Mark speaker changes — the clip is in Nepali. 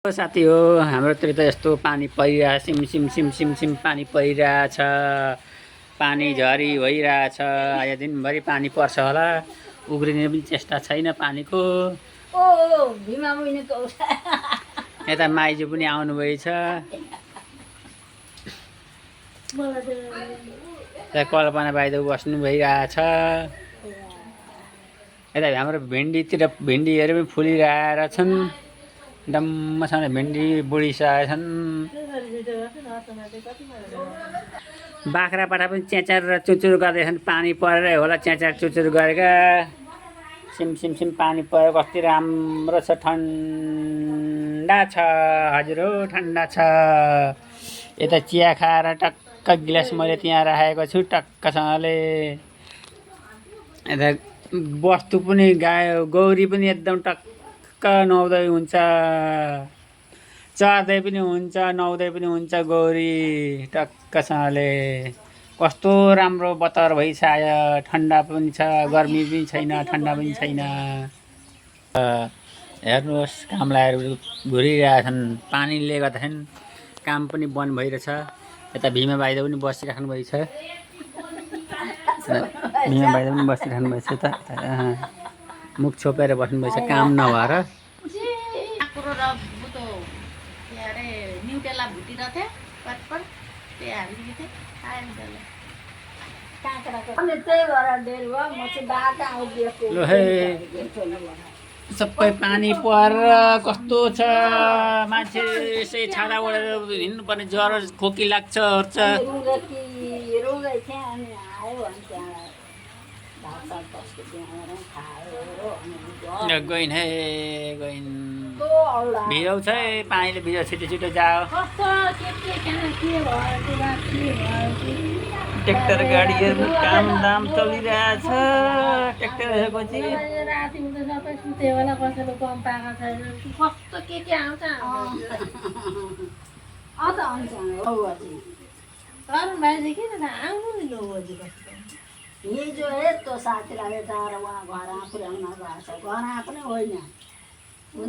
Speaker 1: साथी हो हाम्रोतिर त यस्तो पानी परिरहेछ SIM SIM SIM SIM SIM पानी परिरहेछ पानी झरी भइरहेछ आज दिनभरि पानी पर्छ होला उग्रिने पनि चेष्टा छैन पानीको यता माइजू पनि आउनुभएछ त्यहाँ कल्पना बाइद बस्नु भइरहेछ यता हाम्रो भिन्डीतिर भिन्डीहरू पनि फुलिरहेछन् डम्मसँग भिन्डी बुढिसकेका छन् बाख्रापाठा पनि च्याचार र चुचुर गर्दैछन् पानी परेर होला च्याचार चुचुर गरेका सिम सिम सिम पानी परेर कति राम्रो छ ठन्डा छ हजुर हो ठन्डा छ यता चिया खाएर टक्क गिलास मैले त्यहाँ राखेको छु टक्कसँगले यता वस्तु पनि गाय गौरी पनि एकदम टक्क नुहाउँदै हुन्छ चढ्दै पनि हुन्छ नुहाउँदै पनि हुन्छ गौरी टक्कसँगले कस्तो राम्रो बतर भइसक्यो ठन्डा पनि छ गर्मी पनि छैन ठन्डा पनि छैन हेर्नुहोस् कामलाहरू घुरिरहेछन् पानीले गर्दाखेरि काम पनि बन्द भइरहेछ यता भीमा बाइद पनि बसिराख्नु भएछ भीमा बाइद पनि बसिराख्नु भएछ त मुख छोपेर बस्नुभएछ काम नभएर सबै पानी परेर कस्तो छ मान्छे यसै छाडा ओढेर हिँड्नुपर्ने ज्वरो खोकी लाग्छ ओर्छ गइन है गइन भिजाउ छ पानीले भिजाउ छिटो छिटो जाओ ट्र्याक्टर गाडीहरू काम दाम चलिरहेछ ट्र्याक्टर हेरेपछि
Speaker 2: हिजो यस्तो साथीलाई यता वहाँ घर आफूले आउन गएको छ घर आएको नै होइन